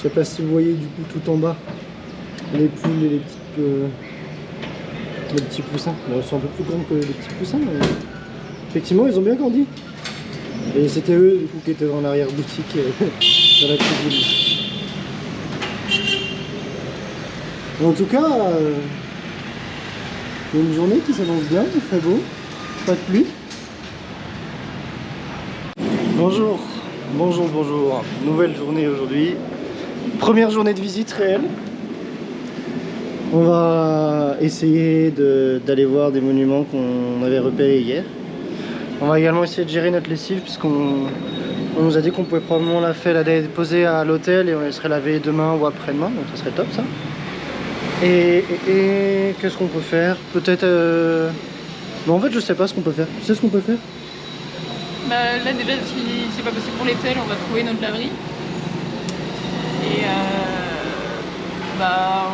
sais pas si vous voyez du coup tout en bas les poules et les petits poussins. Bon, ils sont un peu plus grands que les petits poussins, mais effectivement ils ont bien grandi. Et c'était eux du coup qui étaient dans l'arrière-boutique dans la cuisine. En tout cas, une journée qui s'annonce bien, il fait beau, pas de pluie. Bonjour, bonjour. Nouvelle journée aujourd'hui. Première journée de visite réelle. On va essayer d'aller voir des monuments qu'on avait repérés hier. On va également essayer de gérer notre lessive puisqu'on nous a dit qu'on pouvait probablement la déposer à l'hôtel et on laisserait laver demain ou après-demain, donc ça serait top ça. Et qu'est-ce qu'on peut faire? Peut-être... Bon, en fait je sais pas ce qu'on peut faire. Tu sais ce qu'on peut faire? Bah, là déjà si c'est pas possible pour les pelles, on va trouver notre laverie. Et bah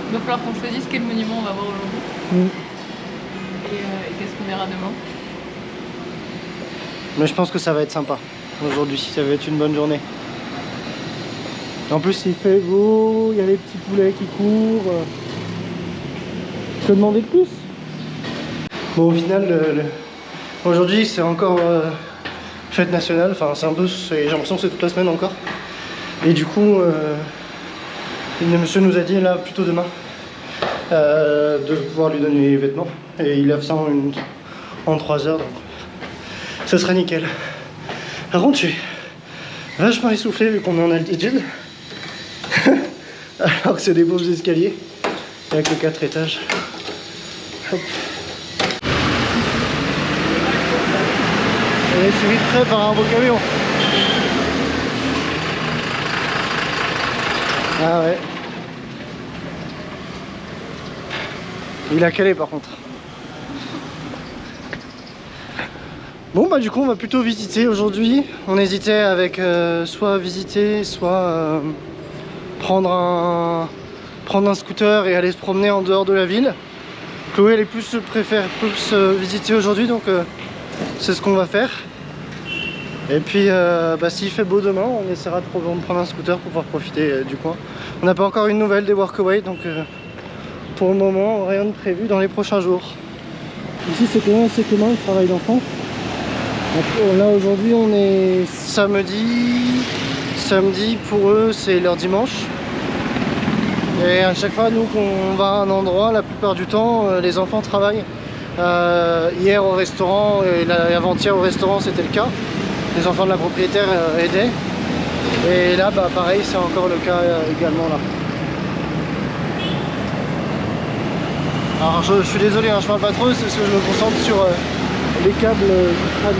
il va falloir qu'on choisisse quel monument on va voir aujourd'hui. Et qu'est-ce qu'on verra demain. Mais je pense que ça va être sympa aujourd'hui, ça va être une bonne journée. En plus il fait beau, il y a les petits poulets qui courent. Je peux demander de plus? Bon, au final, aujourd'hui c'est encore fête nationale, enfin c'est un peu, j'ai l'impression que c'est toute la semaine encore. Et du coup, le monsieur nous a dit là plutôt demain de pouvoir lui donner les vêtements. Et il lave ça en 3 heures, donc ça sera nickel. Par contre, je suis vachement essoufflé vu qu'on est en altitude. Alors que c'est des beaux escaliers avec les 4 étages. Hop. On est suivi de près par un beau camion. Ah ouais. Il a calé par contre. Bon bah du coup on va plutôt visiter aujourd'hui. On hésitait avec soit visiter, soit prendre un scooter et aller se promener en dehors de la ville. Chloé elle préfère plus visiter aujourd'hui, donc c'est ce qu'on va faire. Et puis bah, s'il fait beau demain, on essaiera de prendre un scooter pour pouvoir profiter du coin. On n'a pas encore une nouvelle des Workaway, donc pour le moment rien de prévu dans les prochains jours. Ici c'est quand même assez commun le travail d'enfant. Là aujourd'hui on est samedi. Samedi pour eux c'est leur dimanche. Et à chaque fois nous qu'on va à un endroit, la plupart du temps les enfants travaillent. Hier au restaurant et avant-hier au restaurant c'était le cas. Les enfants de la propriétaire aidaient. Et là bah pareil c'est encore le cas également là. Alors je suis désolé hein, je parle pas trop, c'est parce que je me concentre sur les câbles du crâne.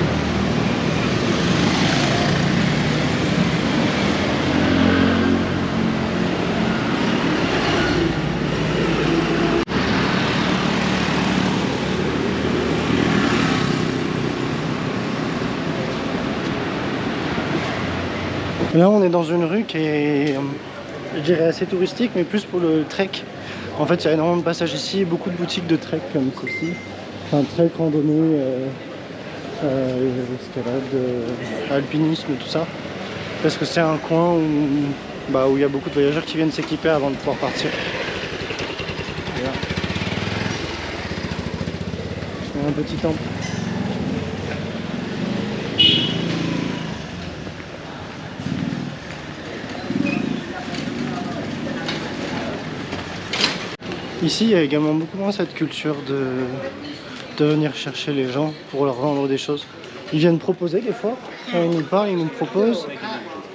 Là on est dans une rue qui est, je dirais, assez touristique, mais plus pour le trek. En fait il y a énormément de passages ici, beaucoup de boutiques de trek comme ceci. Enfin trek, randonnée, escalade, alpinisme, tout ça. Parce que c'est un coin où il y a beaucoup de voyageurs qui viennent s'équiper avant de pouvoir partir. Voilà. Il y a un petit temple. Ici, il y a également beaucoup moins cette culture de venir chercher les gens pour leur vendre des choses. Ils viennent proposer des fois, quand ils nous parlent, ils nous proposent,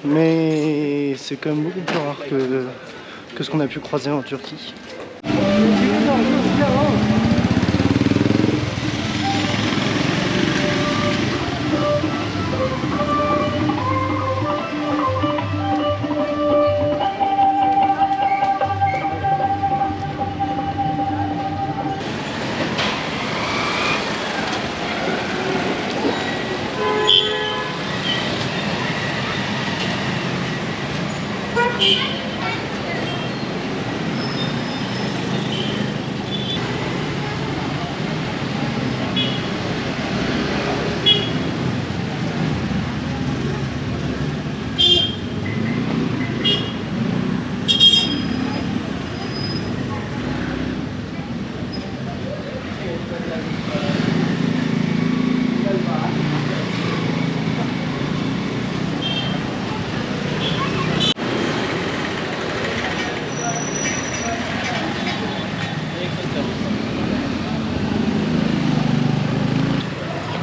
mais c'est quand même beaucoup plus rare que ce qu'on a pu croiser en Turquie.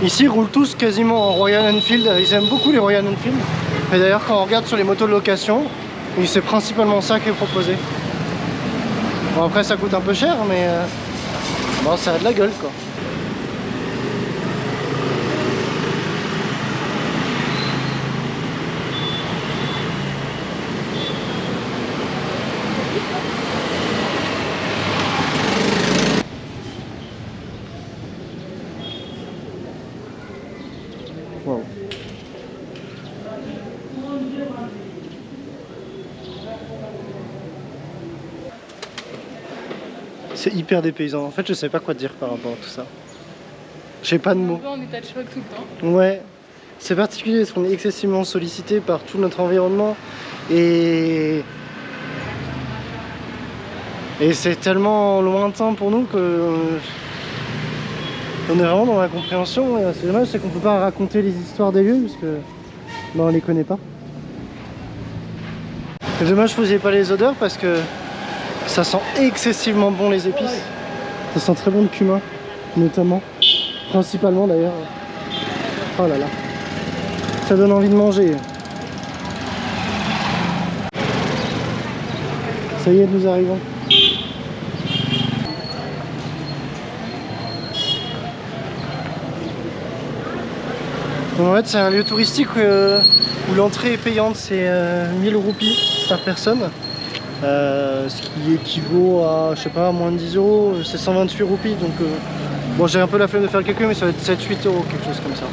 Ici, ils roulent tous quasiment en Royal Enfield. Ils aiment beaucoup les Royal Enfield. Et d'ailleurs, quand on regarde sur les motos de location, c'est principalement ça qui est proposé. Bon, après, ça coûte un peu cher, mais bon, ça a de la gueule, quoi. Wow. C'est hyper dépaysant. En fait, je sais pas quoi dire par rapport à tout ça. J'ai pas de mots. On est en état de choc tout le temps. Ouais, c'est particulier parce qu'on est excessivement sollicité par tout notre environnement et c'est tellement lointain pour nous que on est vraiment dans l'incompréhension. C'est dommage, c'est qu'on peut pas raconter les histoires des lieux parce que on les connaît pas. C'est dommage que vous n'ayez pas les odeurs parce que ça sent excessivement bon les épices. Ça sent très bon le cumin, notamment. Principalement d'ailleurs. Oh là là. Ça donne envie de manger. Ça y est, nous arrivons. Donc en fait, c'est un lieu touristique où l'entrée est payante, c'est 1000 roupies par personne. Ce qui équivaut à, je sais pas, moins de 10 euros, c'est 128 roupies. Donc, bon, j'ai un peu la flemme de faire le calcul, mais ça va être 7-8 euros, quelque chose comme ça.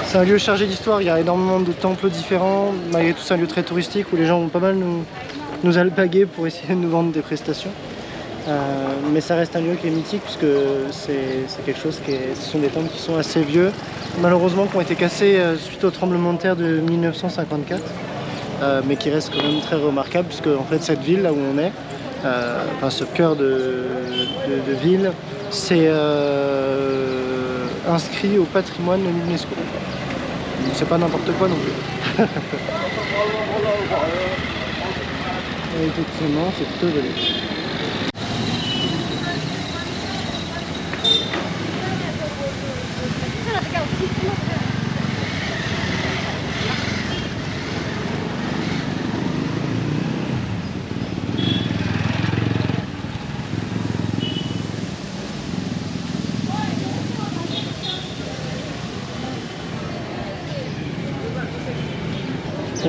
C'est un lieu chargé d'histoire, il y a énormément de temples différents. Malgré tout, c'est un lieu très touristique où les gens vont pas mal nous alpaguer pour essayer de nous vendre des prestations. Mais ça reste un lieu qui est mythique puisque c'est quelque chose ce sont des temples qui sont assez vieux, malheureusement qui ont été cassés suite au tremblement de terre de 1954, mais qui reste quand même très remarquable puisque en fait cette ville là où on est, enfin ce cœur de ville, c'est inscrit au patrimoine de l'UNESCO. C'est pas n'importe quoi non plus. Effectivement, c'est plutôt joli.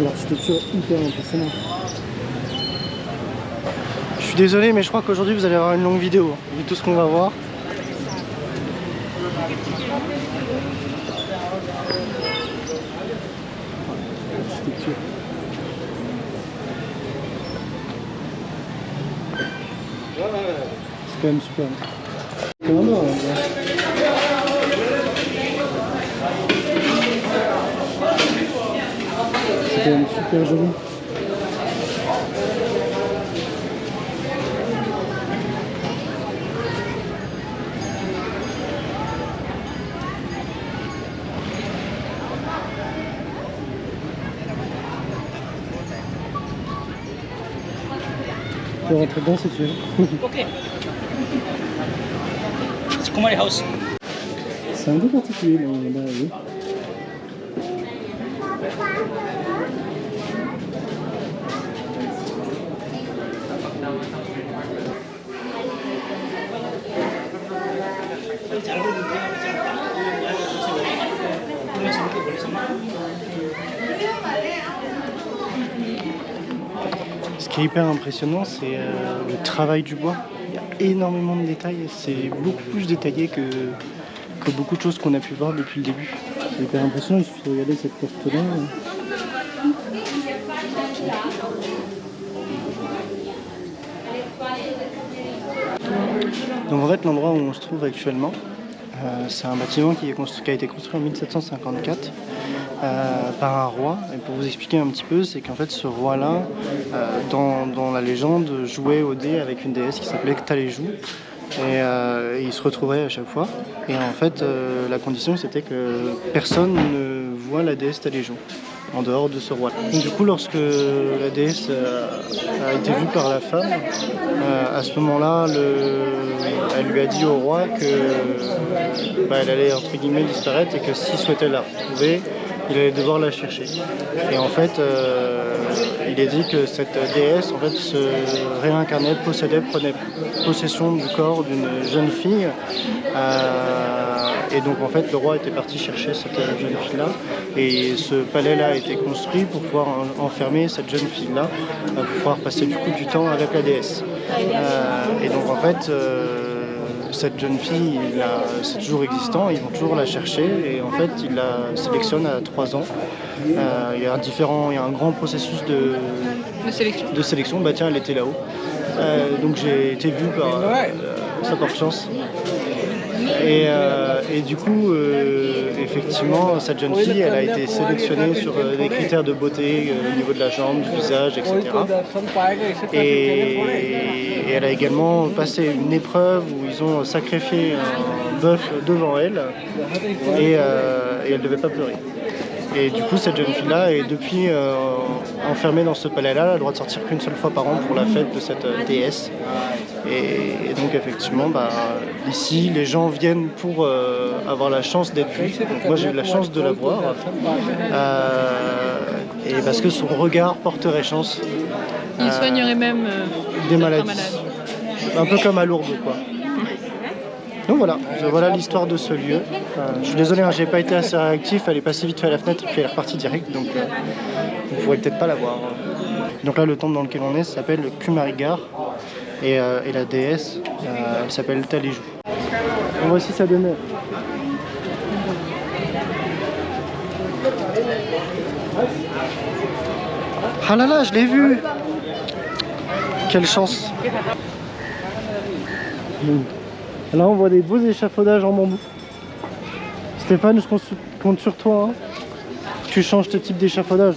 L'architecture hyper impressionnante. Je suis désolé, mais je crois qu'aujourd'hui vous allez avoir une longue vidéo, vu tout ce qu'on va voir. L'architecture. C'est quand même super. C'est quand même marrant, c'est quand même super joli. Tu peux rentrer dedans si tu veux. Ok. C'est comment les houses? C'est un peu particulier là, oui. Ce qui est hyper impressionnant, c'est le travail du bois. Il y a énormément de détails, c'est beaucoup plus détaillé que beaucoup de choses qu'on a pu voir depuis le début. C'est hyper impressionnant, il suffit de regarder cette porte-là. Donc en fait, l'endroit où on se trouve actuellement, c'est un bâtiment qui a été construit en 1754 par un roi. Et pour vous expliquer un petit peu, c'est qu'en fait ce roi-là, dans la légende, jouait au dé avec une déesse qui s'appelait Ktaléjou. Et ils se retrouvaient à chaque fois. Et en fait, la condition c'était que personne ne voit la déesse Taléjon en dehors de ce roi. Donc, du coup, lorsque la déesse a été vue par la femme, à ce moment-là, elle lui a dit au roi que elle allait entre guillemets disparaître et que s'il souhaitait la retrouver, il allait devoir la chercher. Et en fait, il est dit que cette déesse en fait, se réincarnait, prenait possession du corps d'une jeune fille. Et donc en fait, le roi était parti chercher cette jeune fille-là. Et ce palais-là a été construit pour pouvoir enfermer cette jeune fille-là, pour pouvoir passer du coup du temps avec la déesse. Et donc en fait, cette jeune fille, c'est toujours existant, ils vont toujours la chercher et en fait ils la sélectionnent à 3 ans. Il y a un grand processus de sélection. Bah tiens, elle était là-haut. Donc j'ai été vu par ça par chance. Et du coup, effectivement, cette jeune fille, elle a été sélectionnée sur des critères de beauté au niveau de la jambe, du visage, etc. Et elle a également passé une épreuve où ils ont sacrifié un bœuf devant elle et elle ne devait pas pleurer. Et du coup, cette jeune fille-là est depuis enfermée dans ce palais-là, elle a le droit de sortir qu'une seule fois par an pour la fête de cette déesse. Et donc effectivement, ici, les gens viennent pour avoir la chance d'être vus. Donc moi, j'ai eu la chance de la voir. Et parce que son regard porterait chance. Il soignerait même des maladies. Un peu comme à Lourdes, quoi. Donc voilà l'histoire de ce lieu. Je suis désolé, j'ai pas été assez réactif, elle est passée vite fait à la fenêtre et puis elle est repartie direct, donc vous pourrez peut-être pas la voir. Donc là, le temple dans lequel on est s'appelle Kumarigar et la déesse, elle s'appelle Taléjou. Donc voici sa demeure. Ah là là, je l'ai vu! Quelle chance! Là, on voit des beaux échafaudages en bambou. Stéphane, je compte sur toi. Hein. Tu changes ce type d'échafaudage.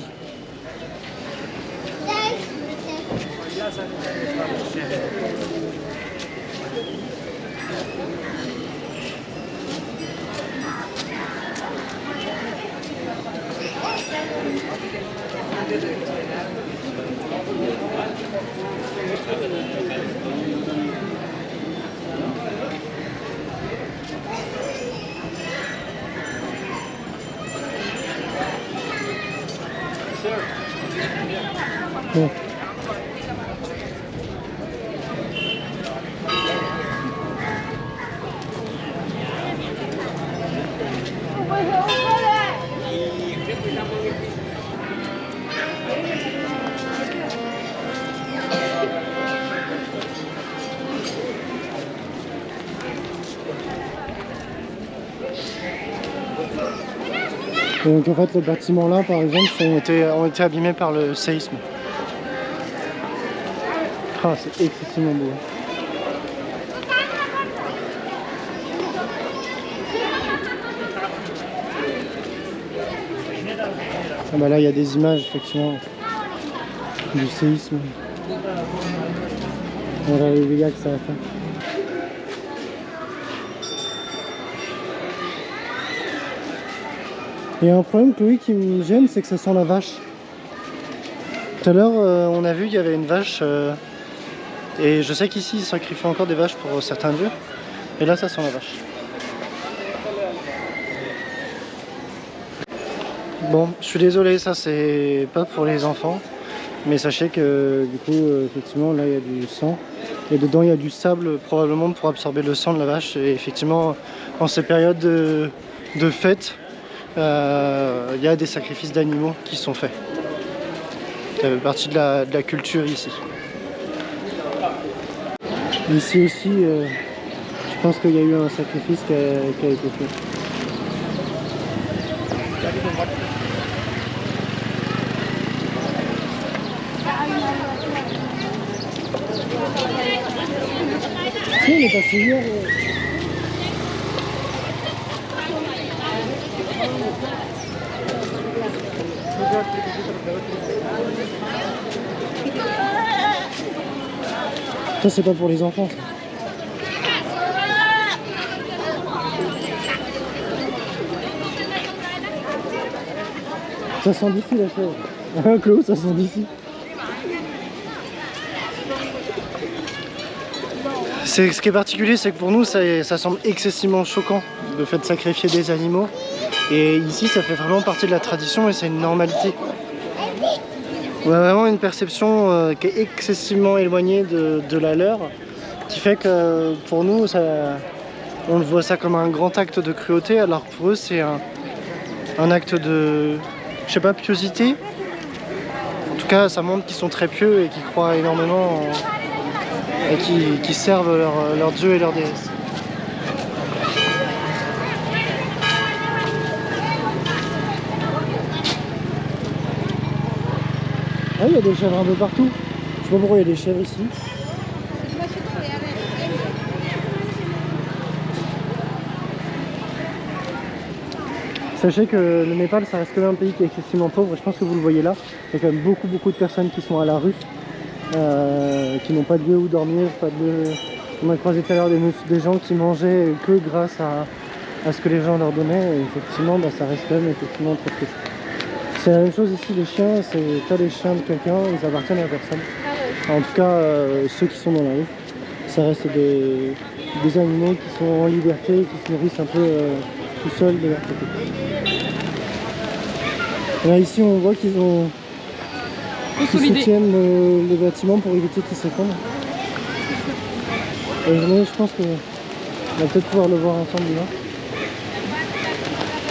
Bon. Donc en fait, le bâtiment là, par exemple, ont été abîmés par le séisme. Ah, c'est excessivement beau. Ah bah là, il y a des images effectivement du séisme. Voilà les dégâts que ça a fait. Il y a un problème, Chloé, qui me gêne, c'est que ça sent la vache. Tout à l'heure, on a vu qu'il y avait une vache, et je sais qu'ici, ils sacrifient encore des vaches pour certains dieux, et là, ça sent la vache. Bon, je suis désolé, ça, c'est pas pour les enfants, mais sachez que, du coup, effectivement, là, il y a du sang, et dedans, il y a du sable, probablement pour absorber le sang de la vache, et effectivement, en ces périodes de fête, il y a des sacrifices d'animaux qui sont faits. Ça fait partie de la culture ici. Ici aussi, je pense qu'il y a eu un sacrifice qui a été fait. Si, on est passé hier. Ça, c'est pas pour les enfants, ça. Ça sent d'ici la chèvre. Claude, ça sent d'ici. Ce qui est particulier, c'est que pour nous, ça semble excessivement choquant le fait de sacrifier des animaux. Et ici, ça fait vraiment partie de la tradition et c'est une normalité. On a vraiment une perception qui est excessivement éloignée de la leur, qui fait que pour nous, on voit ça comme un grand acte de cruauté, alors que pour eux, c'est un acte de, je sais pas, piosité. En tout cas, ça montre qu'ils sont très pieux et qu'ils croient énormément et qui servent leur dieu et leur déesse. Ah, il y a des chèvres un peu partout. Je sais pas pourquoi il y a des chèvres ici. Sachez que le Népal, ça reste quand même un pays qui est excessivement pauvre. Je pense que vous le voyez là. Il y a quand même beaucoup de personnes qui sont à la rue, qui n'ont pas de lieu où dormir, pas de lieu. On a croisé tout à l'heure des gens qui mangeaient que grâce à ce que les gens leur donnaient. Et effectivement, ça reste quand même effectivement très triste. C'est la même chose ici, les chiens, c'est pas les chiens de quelqu'un, ils appartiennent à personne. En tout cas, ceux qui sont dans la rue, ça reste des animaux qui sont en liberté, qui se nourrissent un peu tout seuls de leur côté. Là ici, on voit qu'ils soutiennent le bâtiment pour éviter qu'il s'effondre. Je pense qu'on va peut-être pouvoir le voir ensemble là.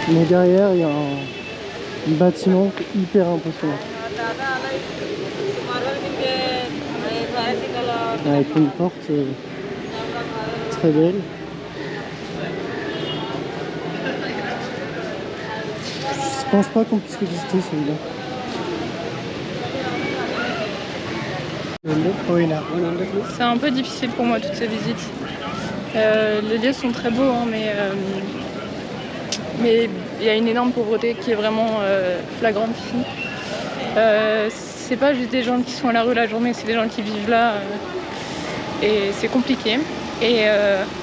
Mais derrière, il y a un bâtiment hyper impressionnant. Avec une porte très belle. Je pense pas qu'on puisse le visiter celui-là. C'est un peu difficile pour moi toutes ces visites. Les lieux sont très beaux, hein, mais il y a une énorme pauvreté qui est vraiment flagrante ici. C'est pas juste des gens qui sont à la rue la journée, c'est des gens qui vivent là et c'est compliqué. Et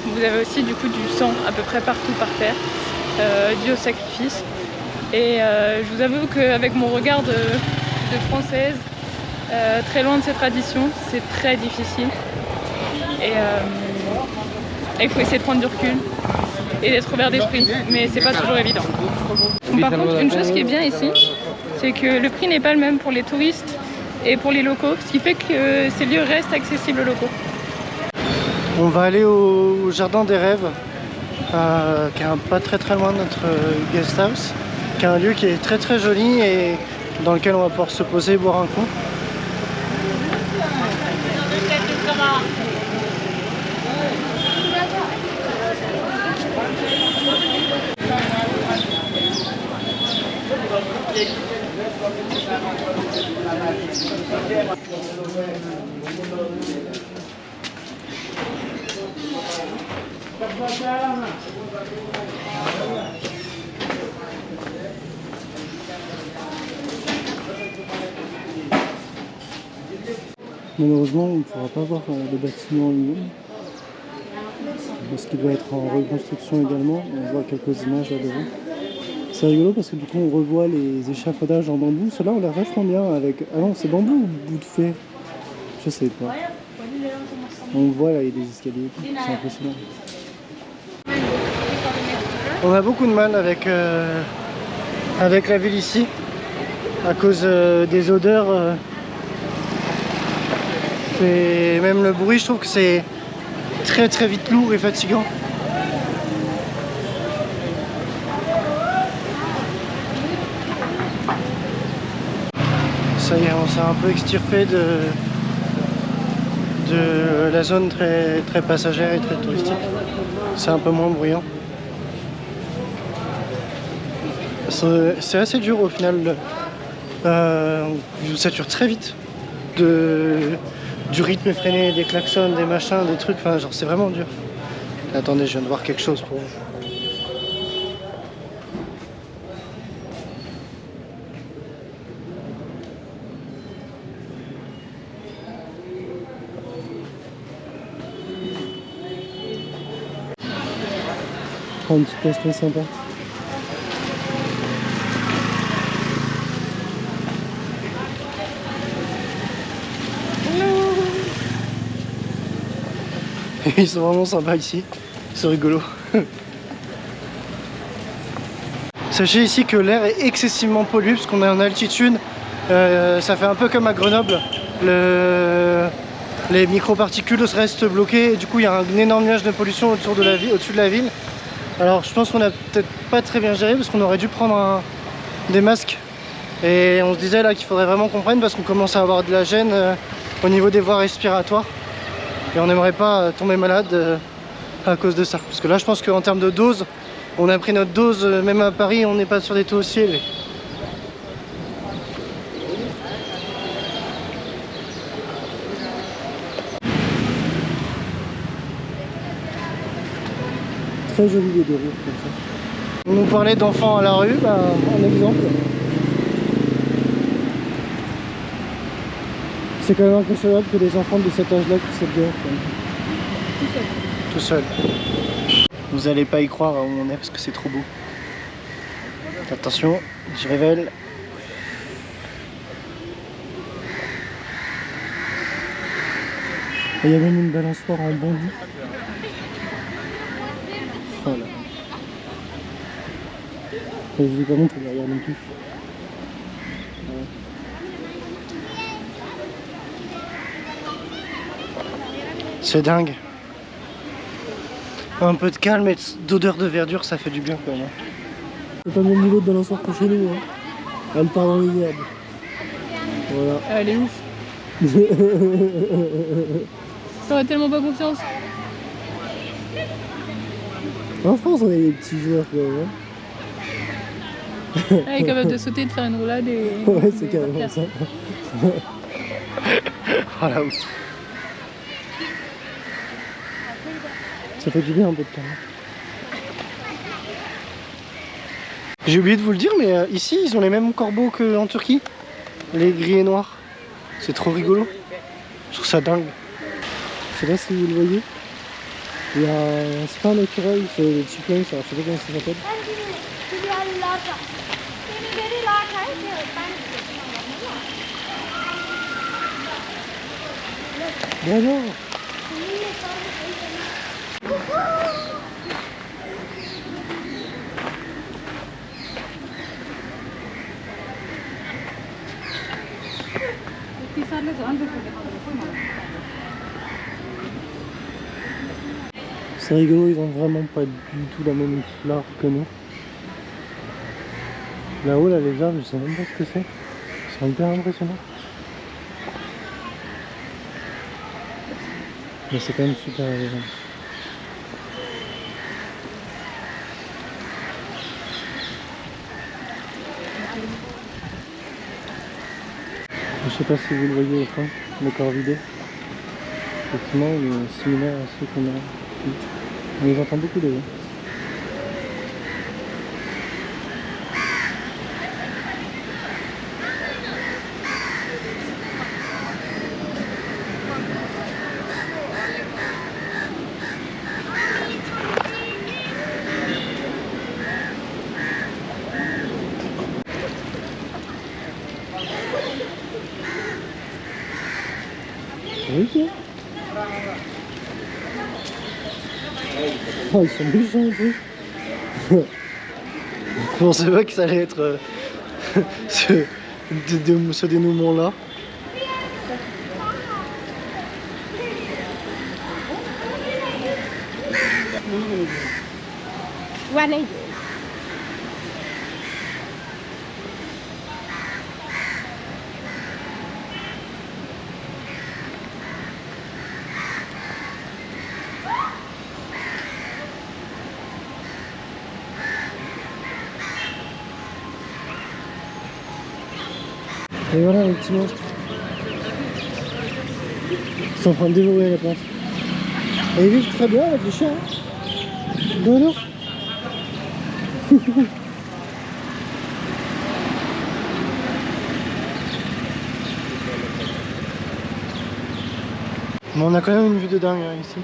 vous avez aussi du coup du sang à peu près partout par terre, dû au sacrifice. Et je vous avoue qu'avec mon regard de française, très loin de ces traditions, c'est très difficile. Et il faut essayer de prendre du recul et d'être ouvert d'esprit, mais c'est pas toujours évident. Par contre, une chose qui est bien ici, c'est que le prix n'est pas le même pour les touristes et pour les locaux, ce qui fait que ces lieux restent accessibles aux locaux. On va aller au Jardin des Rêves, qui est pas très loin de notre guest house, qui est un lieu qui est très joli et dans lequel on va pouvoir se poser et boire un coup. Malheureusement, on ne pourra pas voir le bâtiment lui-même parce qu'il doit être en reconstruction également. On voit quelques images là devant. C'est rigolo parce que du coup on revoit les échafaudages en bambou. Ceux-là ont l'air vachement bien avec... Ah non, c'est bambou ou bout de fée? Je sais pas. On voit là, il y a des escaliers, c'est impressionnant. On a beaucoup de mal avec la ville ici à cause des odeurs. Même le bruit, je trouve que c'est très vite lourd et fatigant. Ça y est, on s'est un peu extirpé de la zone très passagère et très touristique. C'est un peu moins bruyant. C'est assez dur au final. Vous sature très vite du rythme effréné, des klaxons, des machins, des trucs. Enfin, genre, c'est vraiment dur. Attendez, je viens de voir quelque chose pour vous. Prendre une petite place très sympa. Ils sont vraiment sympas ici, c'est rigolo. Sachez ici que l'air est excessivement pollué parce qu'on est en altitude. Ça fait un peu comme à Grenoble. Les microparticules restent bloquées et du coup il y a un énorme nuage de pollution autour de la ville, au-dessus de la ville. Alors je pense qu'on a peut-être pas très bien géré parce qu'on aurait dû prendre des masques. Et on se disait là qu'il faudrait vraiment qu'on prenne parce qu'on commence à avoir de la gêne au niveau des voies respiratoires. Et on n'aimerait pas tomber malade à cause de ça. Parce que là je pense qu'en termes de dose, on a pris notre dose, même à Paris on n'est pas sur des taux aussi élevés. Très joli lieu de rue comme ça. On nous parlait d'enfants à la rue, bah, un exemple. C'est quand même inconcevable que des enfants de cet âge-là puissent être dehors. Tout seul. Vous allez pas y croire où on est parce que c'est trop beau. Attention, je révèle. Il y a même une balançoire en bambou. Voilà. Je ne vous ai pas montré derrière non plus. Voilà. C'est dingue. Un peu de calme et d'odeur de verdure, ça fait du bien quand même. C'est pas le même niveau de balançoire que chez nous. Hein. Elle part dans les herbes. Voilà. Elle est ouf. T'aurais tellement pas confiance. En France, on est des petits joueurs quand même. Hein. Elle est capable de sauter, de faire une roulade et... Ouais, c'est carrément ça. Voilà. Ça fait du bien un peu de calme. J'ai oublié de vous le dire, mais ici, ils ont les mêmes corbeaux qu'en Turquie. Les gris et noirs. C'est trop rigolo. Je trouve ça dingue. Je sais pas si vous le voyez. Il y a... C'est pas un écureuil, c'est le chicken, je sais pas comment ça s'appelle. Bonjour. C'est rigolo, ils ont vraiment pas du tout la même fleur que nous. Là-haut, là, les arbres, je sais même pas ce que c'est. Ils sont hyper impressionnants. Mais c'est quand même super agréable. Je sais pas si vous le voyez au fond, le corvidé. Effectivement, il est similaire à ceux qu'on a. On les entend beaucoup déjà. Oui, toi. Oh, ils sont méchants un peu. Je pensais pas que ça allait être ce dénouement-là. Voilà. Et voilà les petits monstres. Ils sont en train de dévorer la plante. Et ils vivent très bien avec les chiens. Ben alors. Mais on a quand même une vue de dingue hein, ici.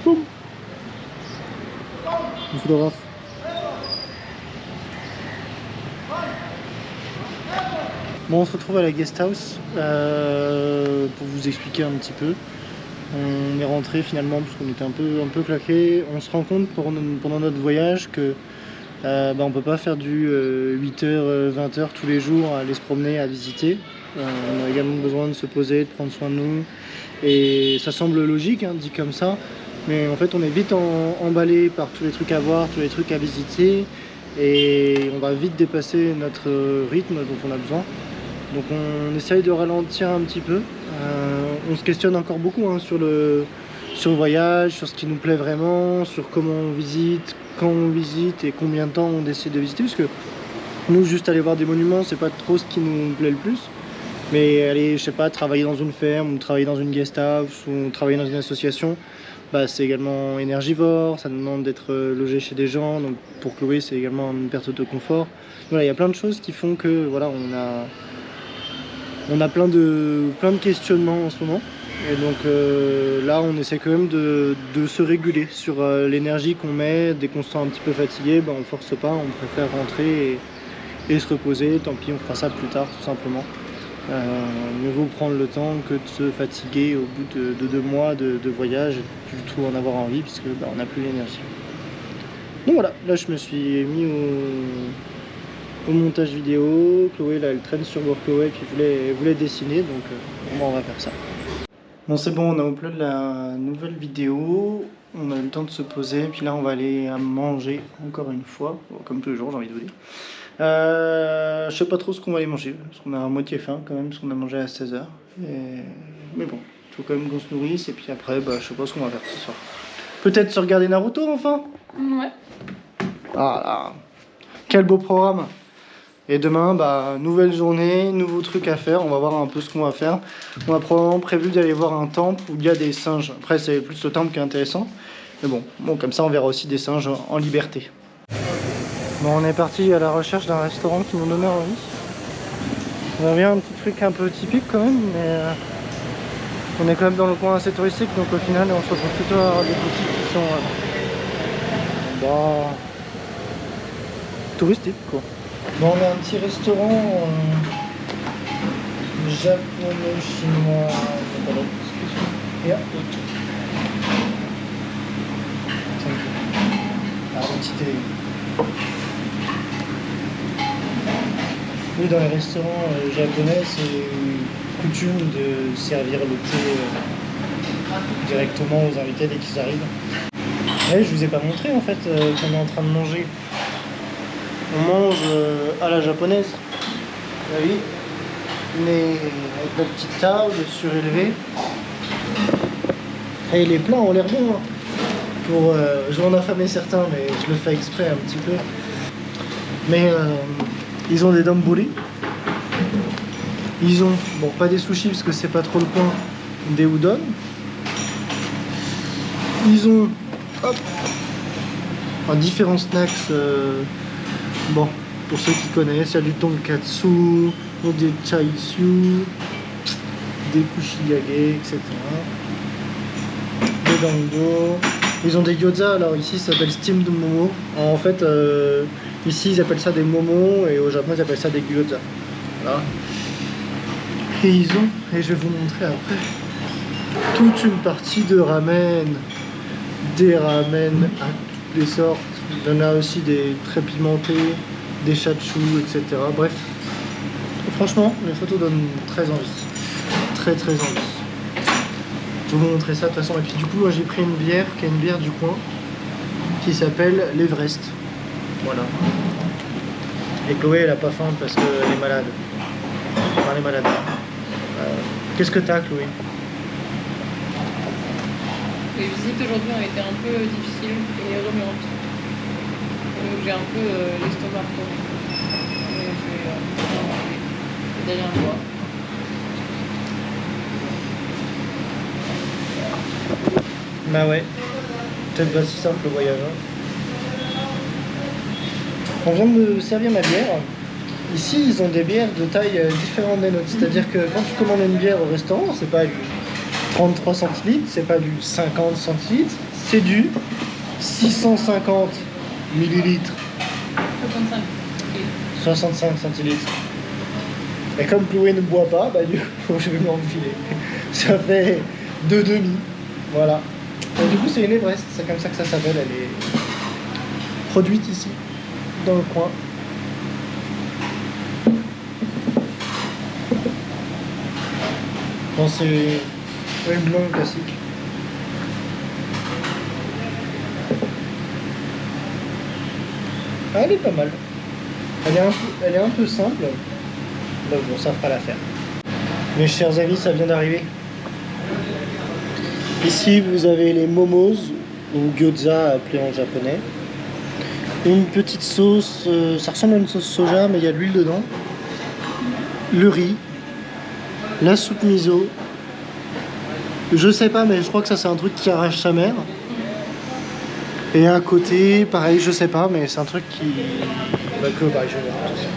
Boum. Le photographe. Bon, on se retrouve à la guest house pour vous expliquer un petit peu. On est rentré finalement parce qu'on était un peu claqué. On se rend compte pendant notre voyage que on peut pas faire du 8h, 20h tous les jours à aller se promener, à visiter. On a également besoin de se poser, de prendre soin de nous. Et ça semble logique, hein, dit comme ça. Mais en fait, on est vite emballé par tous les trucs à voir, tous les trucs à visiter. Et on va vite dépasser notre rythme dont on a besoin. Donc on essaye de ralentir un petit peu. On se questionne encore beaucoup hein, sur le voyage, sur ce qui nous plaît vraiment, sur comment on visite, quand on visite et combien de temps on décide de visiter. Parce que nous, juste aller voir des monuments, c'est pas trop ce qui nous plaît le plus. Mais aller, je sais pas, travailler dans une ferme, ou travailler dans une guest house, ou travailler dans une association, c'est également énergivore, ça nous demande d'être logé chez des gens. Donc pour Chloé, c'est également une perte de confort. Voilà, il y a plein de choses qui font que voilà, on a plein de questionnements en ce moment. Et donc là, on essaie quand même de se réguler sur l'énergie qu'on met. Dès qu'on se sent un petit peu fatigué, on force pas, on préfère rentrer et se reposer. Tant pis, on fera ça plus tard, tout simplement. Mieux vaut prendre le temps que de se fatiguer au bout de 2 mois de voyage et du tout en avoir envie, puisque on n'a plus l'énergie. Donc voilà, là je me suis mis au montage vidéo. Chloé là elle traîne sur Workaway puis elle voulait dessiner, donc on va faire ça. Bon c'est bon, on a upload la nouvelle vidéo, on a eu le temps de se poser, puis là on va aller à manger encore une fois, comme toujours j'ai envie de vous dire. Je sais pas trop ce qu'on va aller manger, parce qu'on a à moitié faim quand même, parce qu'on a mangé à 16h. Mais bon, il faut quand même qu'on se nourrisse, et puis après, je sais pas ce qu'on va faire ce soir. Peut-être se regarder Naruto enfin. Ouais. Ah là, quel beau programme. Et demain, nouvelle journée, nouveau truc à faire, on va voir un peu ce qu'on va faire. On a probablement prévu d'aller voir un temple où il y a des singes. Après, c'est plus le temple qui est intéressant. Mais bon, comme ça, on verra aussi des singes en liberté. Bon, on est parti à la recherche d'un restaurant qui nous donne envie. On a bien un petit truc un peu typique quand même, mais on est quand même dans le coin assez touristique, donc au final on se retrouve plutôt à avoir des boutiques qui sont touristiques quoi. Bon, on a un petit restaurant japonais, chinois, yeah. Oui, dans les restaurants japonais, c'est coutume de servir le thé directement aux invités dès qu'ils arrivent. Ouais, je vous ai pas montré en fait qu'on est en train de manger. On mange à la japonaise. Vous voyez, mais avec la petite table surélevée. Et les plats ont l'air bons. Hein. Je vais en affamer certains, mais je le fais exprès un petit peu. Mais ils ont des donburi. Ils ont, bon, pas des sushis parce que c'est pas trop le point, des udon. Ils ont, différents snacks. Bon, pour ceux qui connaissent, il y a du tonkatsu, des chaisu, des kushiyage, etc. Des dango. Ils ont des gyoza, alors ici ça s'appelle steamed momo. En fait, ici ils appellent ça des momos et au Japon ils appellent ça des gyoza. Voilà. Et ils ont, et je vais vous montrer après, toute une partie de ramen. Des ramen à toutes les sortes. Il y en a aussi des très pimentés, des shachu, etc. Bref, franchement, les photos donnent très envie. Très envie. Je vais vous montrer ça de toute façon. Et puis du coup, moi j'ai pris une bière, qui est une bière du coin, qui s'appelle l'Everest. Voilà. Et Chloé, elle a pas faim parce qu'elle est malade. Enfin, elle est malade. Qu'est-ce que t'as, Chloé? Les visites aujourd'hui ont été un peu difficiles et remuantes. Donc j'ai un peu l'estomac trop. Mais je vais d'aller un bois. Bah ouais, peut-être pas si simple le voyage. Hein. On vient de me servir ma bière. Ici, ils ont des bières de taille différente des nôtres. C'est-à-dire que quand tu commandes une bière au restaurant, c'est pas du 33 centilitres, c'est pas du 50 centilitres, c'est du 650 millilitres. 65. 65 centilitres. Et comme Chloé ne boit pas, bah du coup je vais m'enfiler. Ça fait 2,5. Voilà. Et du coup c'est une Everest, c'est comme ça que ça s'appelle, elle est produite ici, dans le coin. Bon, c'est une blonde classique. Ah, elle est pas mal. Elle est un peu simple. Donc bon, ça fera l'affaire. Mes chers amis, ça vient d'arriver. Ici, vous avez les momos, ou gyoza appelé en japonais. Une petite sauce, ça ressemble à une sauce soja, mais il y a de l'huile dedans. Le riz. La soupe miso. Je sais pas, mais je crois que ça c'est un truc qui arrache sa mère. Et à côté, pareil, je sais pas, mais c'est un truc qui... Bah, que pareil, je vais voir tout ça.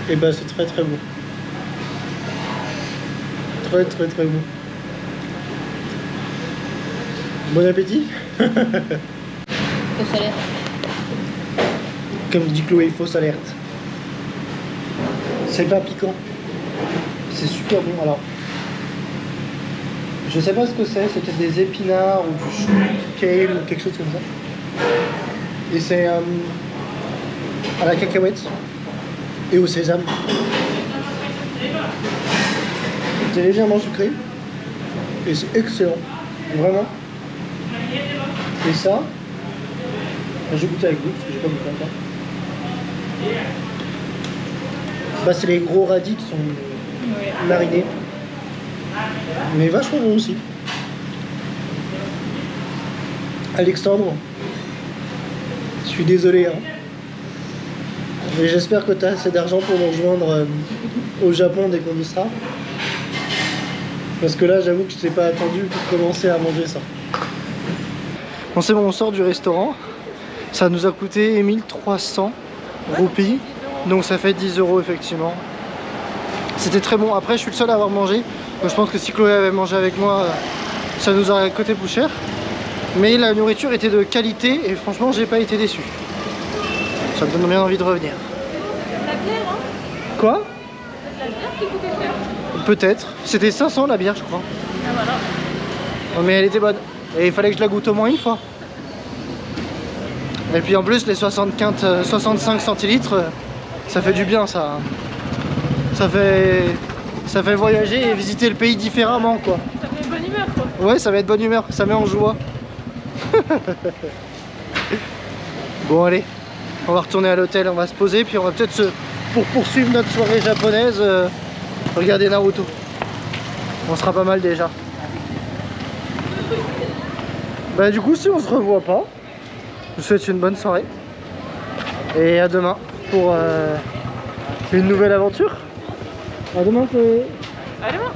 Et bah c'est très très beau. Très très très beau. Bon appétit. Fausse alerte. Comme dit Chloé, fausse alerte. C'est pas piquant. C'est super bon. Alors, je sais pas ce que c'est. C'est peut-être des épinards ou du chou, du kale ou quelque chose comme ça. Et c'est à la cacahuète et au sésame. C'est légèrement sucré et c'est excellent, vraiment. Et ça, j'ai goûté avec vous parce que j'ai pas goûté encore. Bah, c'est les gros radis qui sont marinés, mais vachement bon aussi. Alexandre, je suis désolé, hein. Mais j'espère que tu as assez d'argent pour nous rejoindre au Japon dès qu'on y sera. Parce que là, j'avoue que je t'ai pas attendu pour commencer à manger ça. Bon, c'est bon, on sort du restaurant. Ça nous a coûté 1300 roupies. Donc ça fait 10 € effectivement. C'était très bon. Après, je suis le seul à avoir mangé. Donc je pense que si Chloé avait mangé avec moi, ça nous aurait coûté plus cher. Mais la nourriture était de qualité et franchement, j'ai pas été déçu. Ça me donne bien envie de revenir. La bière, hein? Quoi? La bière qui coûtait cher. Peut-être. C'était 500 la bière, je crois. Ah voilà. Oh, mais elle était bonne. Et il fallait que je la goûte au moins une fois. Et puis en plus, les 65 centilitres, ça fait du bien, ça. Ça fait voyager et visiter le pays différemment, quoi. Ça fait bonne humeur, quoi. Ouais, ça va être bonne humeur. Ça met en joie. Bon, allez. On va retourner à l'hôtel, on va se poser, puis on va peut-être pour poursuivre notre soirée japonaise, regarder Naruto. On sera pas mal déjà. Bah du coup, si on se revoit pas, je vous souhaite une bonne soirée. Et à demain pour une nouvelle aventure. À demain, Chloé. À demain.